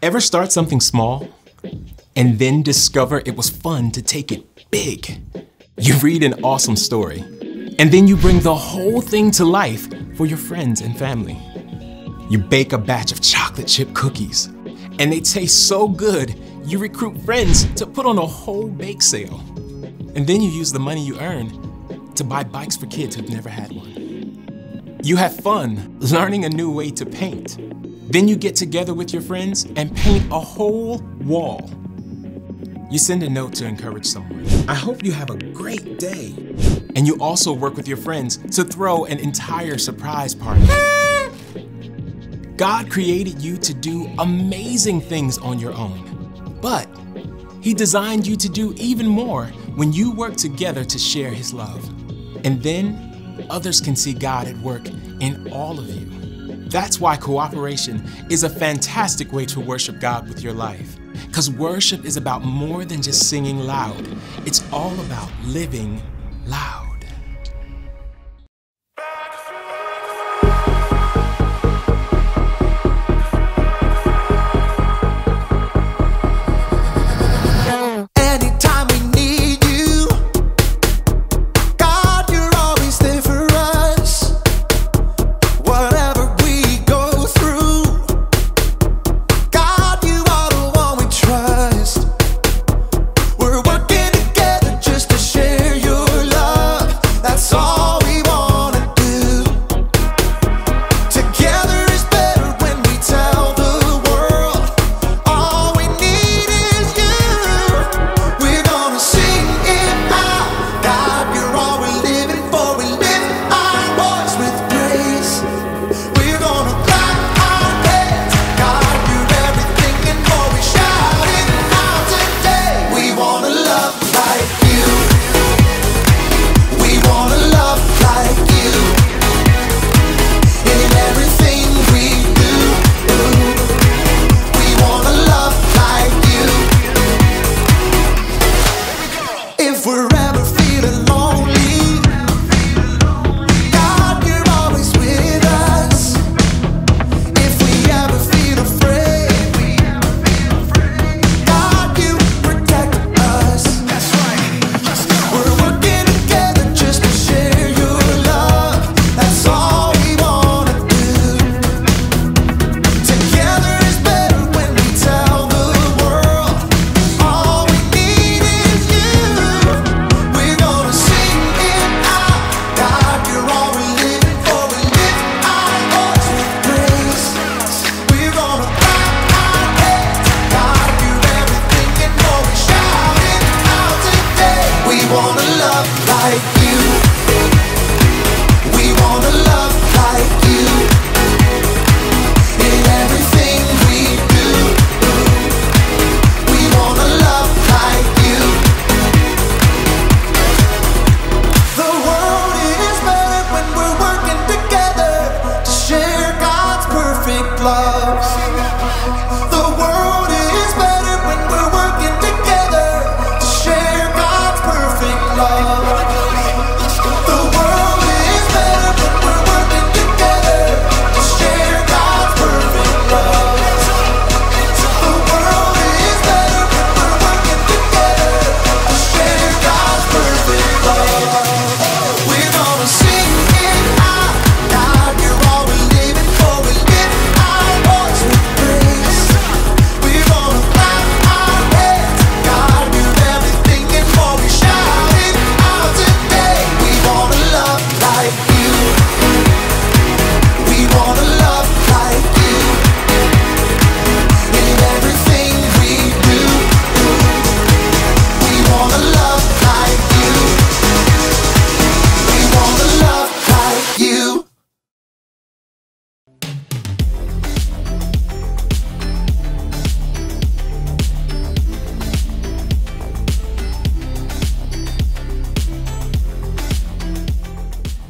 Ever start something small and then discover it was fun to take it big? You read an awesome story, and then you bring the whole thing to life for your friends and family. You bake a batch of chocolate chip cookies, and they taste so good, you recruit friends to put on a whole bake sale. And then you use the money you earn to buy bikes for kids who've never had one. You have fun learning a new way to paint. Then you get together with your friends and paint a whole wall. You send a note to encourage someone. I hope you have a great day. And you also work with your friends to throw an entire surprise party. God created you to do amazing things on your own, but He designed you to do even more when you work together to share His love. And then others can see God at work in all of you. That's why cooperation is a fantastic way to worship God with your life. Because worship is about more than just singing loud. It's all about living loud.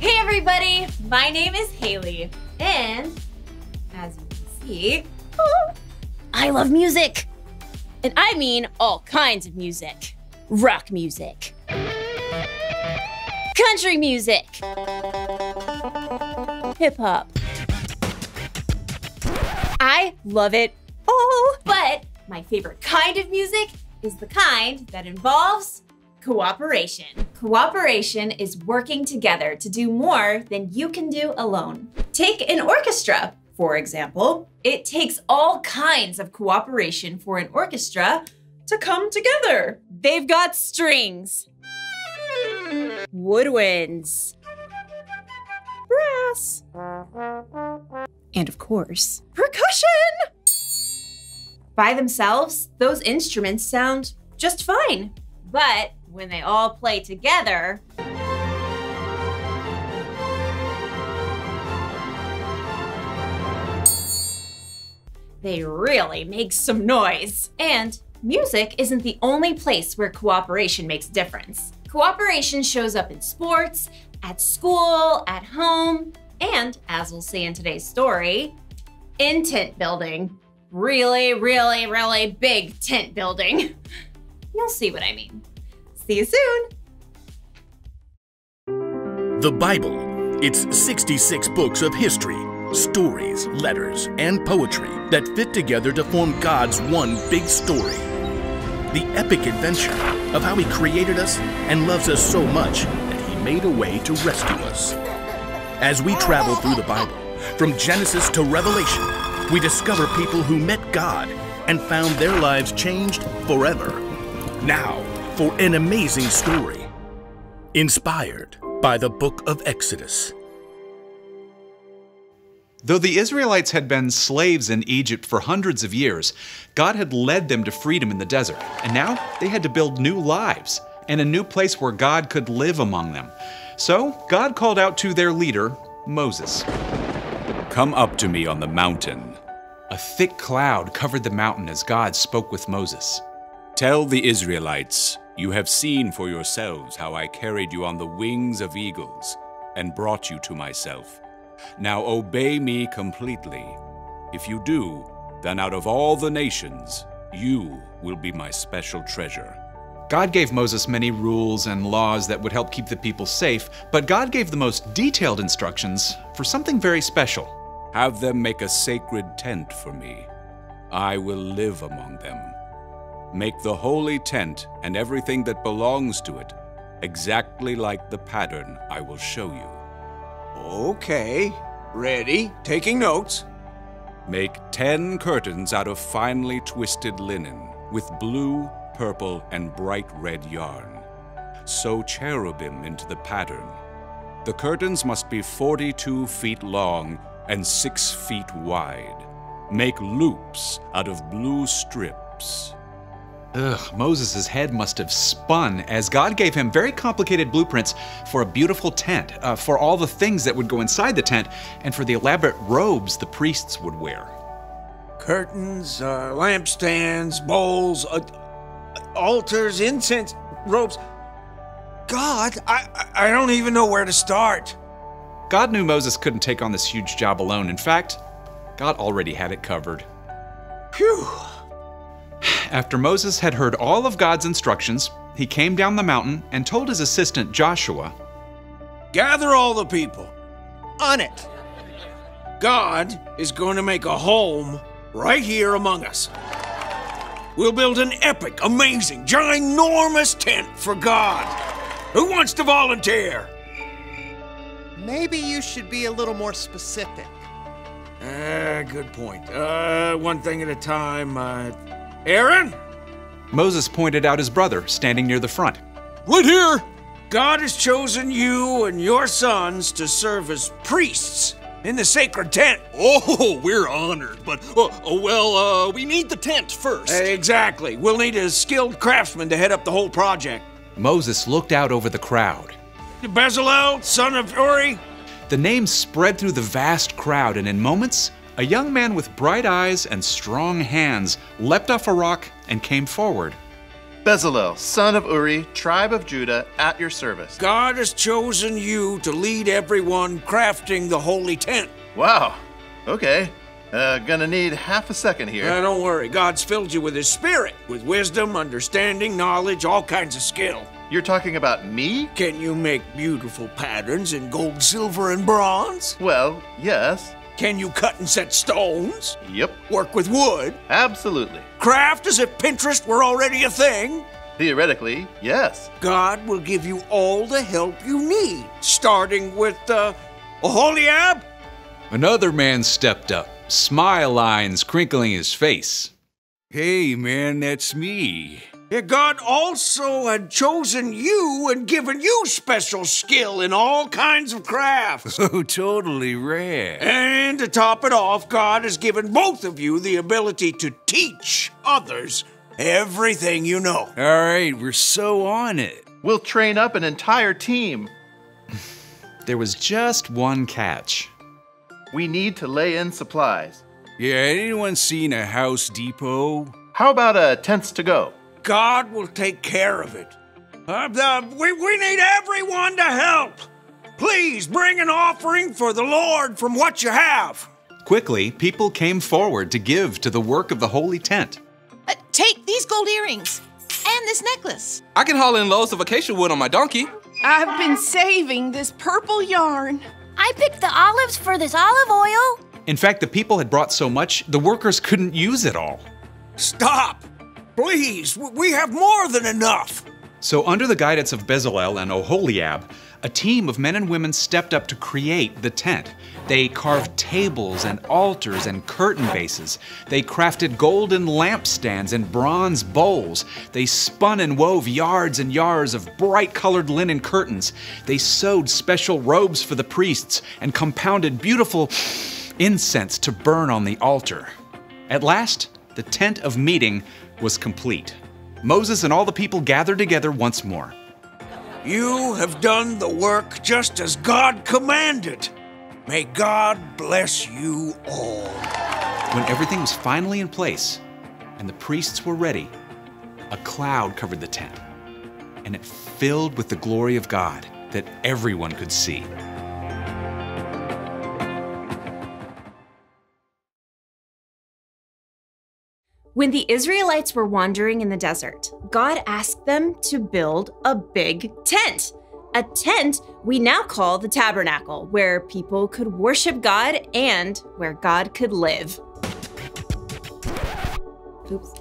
Everybody, my name is Haley, and as you can see, I love music. And I mean all kinds of music. Rock music. Country music. Hip hop. I love it all, but My favorite kind of music is the kind that involves cooperation. Cooperation is working together to do more than you can do alone. Take an orchestra, for example. It takes all kinds of cooperation for an orchestra to come together. They've got strings, woodwinds, brass, and of course, percussion. By themselves, those instruments sound just fine. But when they all play together, they really make some noise. And music isn't the only place where cooperation makes a difference. Cooperation shows up in sports, at school, at home, and, as we'll see in today's story, in tent building. Really, really, really big tent building. You'll see what I mean. See you soon. The Bible. It's 66 books of history, stories, letters, and poetry that fit together to form God's one big story. The epic adventure of how He created us and loves us so much that He made a way to rescue us. As we travel through the Bible, from Genesis to Revelation, we discover people who met God and found their lives changed forever. Now, for an amazing story, inspired by the book of Exodus. Though the Israelites had been slaves in Egypt for hundreds of years, God had led them to freedom in the desert, and now they had to build new lives and a new place where God could live among them. So God called out to their leader, Moses. Come up to me on the mountain. A thick cloud covered the mountain as God spoke with Moses. Tell the Israelites, you have seen for yourselves how I carried you on the wings of eagles and brought you to myself. Now obey me completely. If you do, then out of all the nations, you will be my special treasure. God gave Moses many rules and laws that would help keep the people safe, but God gave the most detailed instructions for something very special. Have them make a sacred tent for me. I will live among them. Make the holy tent and everything that belongs to it exactly like the pattern I will show you. Okay, ready, taking notes. Make 10 curtains out of finely twisted linen with blue, purple, and bright red yarn. Sew cherubim into the pattern. The curtains must be 42 feet long and 6 feet wide. Make loops out of blue strips. Moses' head must have spun as God gave him very complicated blueprints for a beautiful tent, for all the things that would go inside the tent, and for the elaborate robes the priests would wear. Curtains, lampstands, bowls, altars, incense, robes. God, I don't even know where to start. God knew Moses couldn't take on this huge job alone. In fact, God already had it covered. Phew. After Moses had heard all of God's instructions, he came down the mountain and told his assistant Joshua, Gather all the people. On it. God is going to make a home right here among us. We'll build an epic, amazing, ginormous tent for God. Who wants to volunteer? Maybe you should be a little more specific. Good point. One thing at a time. Aaron? Moses pointed out his brother standing near the front. Right here! God has chosen you and your sons to serve as priests in the sacred tent. Oh, we're honored, but, we need the tent first. Exactly. We'll need a skilled craftsman to head up the whole project. Moses looked out over the crowd. Bezalel, son of Uri. The name spread through the vast crowd, and in moments, a young man with bright eyes and strong hands leapt off a rock and came forward. Bezalel, son of Uri, tribe of Judah, at your service. God has chosen you to lead everyone crafting the holy tent. Wow. Okay. Gonna need half a second here. Don't worry. God's filled you with His Spirit, with wisdom, understanding, knowledge, all kinds of skill. You're talking about me? Can you make beautiful patterns in gold, silver, and bronze? Well, yes. Can you cut and set stones? Yep. Work with wood? Absolutely. Craft as if Pinterest were already a thing? Theoretically, yes. God will give you all the help you need, starting with, Oholiab? Another man stepped up, smile lines crinkling his face. Hey, man, that's me. Yeah, God also had chosen you and given you special skill in all kinds of crafts. Oh, totally rad. And to top it off, God has given both of you the ability to teach others everything you know. All right, we're so on it. We'll train up an entire team. There was just one catch. We need to lay in supplies. Yeah, anyone seen a House Depot? How about a tents to go? God will take care of it. We need everyone to help. Please bring an offering for the Lord from what you have. Quickly, people came forward to give to the work of the holy tent. Take these gold earrings and this necklace. I can haul in loads of acacia wood on my donkey. I've been saving this purple yarn. I picked the olives for this olive oil. In fact, the people had brought so much, the workers couldn't use it all. Stop! Please, we have more than enough. So under the guidance of Bezalel and Oholiab, a team of men and women stepped up to create the tent. They carved tables and altars and curtain bases. They crafted golden lampstands and bronze bowls. They spun and wove yards and yards of bright-colored linen curtains. They sewed special robes for the priests and compounded beautiful incense to burn on the altar. At last, the tent of meeting was complete. Moses and all the people gathered together once more. You have done the work just as God commanded. May God bless you all. When everything was finally in place and the priests were ready, a cloud covered the tent, and it filled with the glory of God that everyone could see. When the Israelites were wandering in the desert, God asked them to build a big tent. A tent we now call the tabernacle, where people could worship God and where God could live. Oops.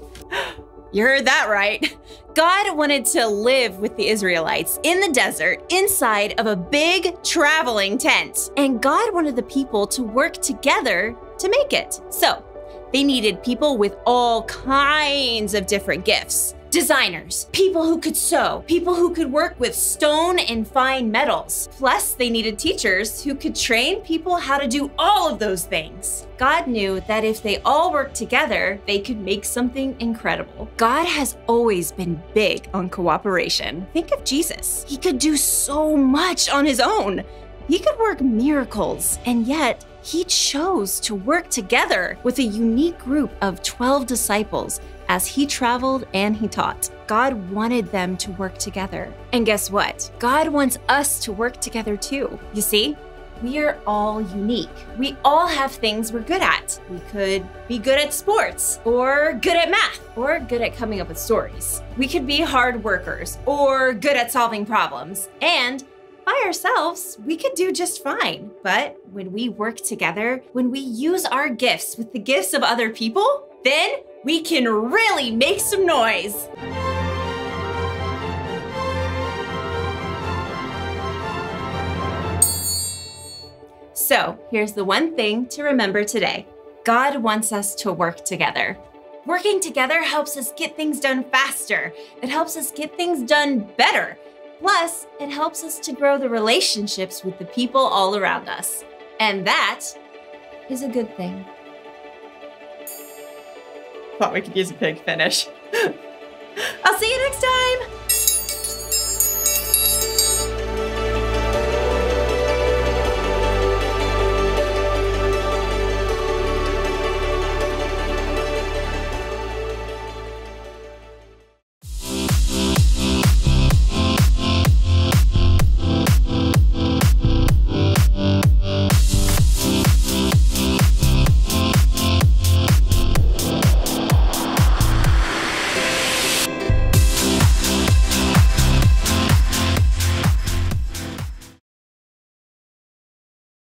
You heard that right. God wanted to live with the Israelites in the desert inside of a big traveling tent. And God wanted the people to work together to make it. So they needed people with all kinds of different gifts. Designers, people who could sew, people who could work with stone and fine metals. Plus, they needed teachers who could train people how to do all of those things. God knew that if they all worked together, they could make something incredible. God has always been big on cooperation. Think of Jesus. He could do so much on his own. He could work miracles, and yet he chose to work together with a unique group of 12 disciples as he traveled and he taught. God wanted them to work together. And guess what? God wants us to work together too. You see, we are all unique. We all have things we're good at. We could be good at sports, or good at math, or good at coming up with stories. We could be hard workers, or good at solving problems. And by ourselves, we could do just fine. But when we work together, when we use our gifts with the gifts of other people, then we can really make some noise. So here's the one thing to remember today. God wants us to work together. Working together helps us get things done faster. It helps us get things done better. Plus, it helps us to grow the relationships with the people all around us. And that is a good thing. Thought we could use a big finish. I'll see you next time!